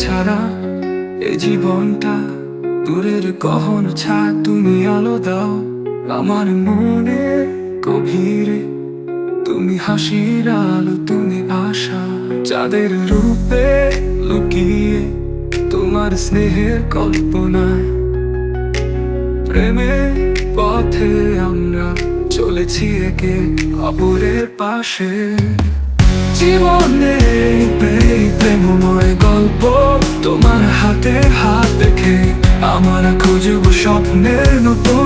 ছাড়া এই জীবনটা দূরের কখনো ছাড়। তুমি আলো দাও আমার মনে গভীরে, তুমি হাসির আলো, তুমি আশা। চাঁদের রূপে লুকিয়ে তোমার স্নেহের কল্পনায়, প্রেমের পথে আমরা চলেছি একে অপরের পাশে। জীবনে এই প্রেমময় গল্প তোমার হাতে হাত রেখে আমরা খুঁজব স্বপ্নের নতুন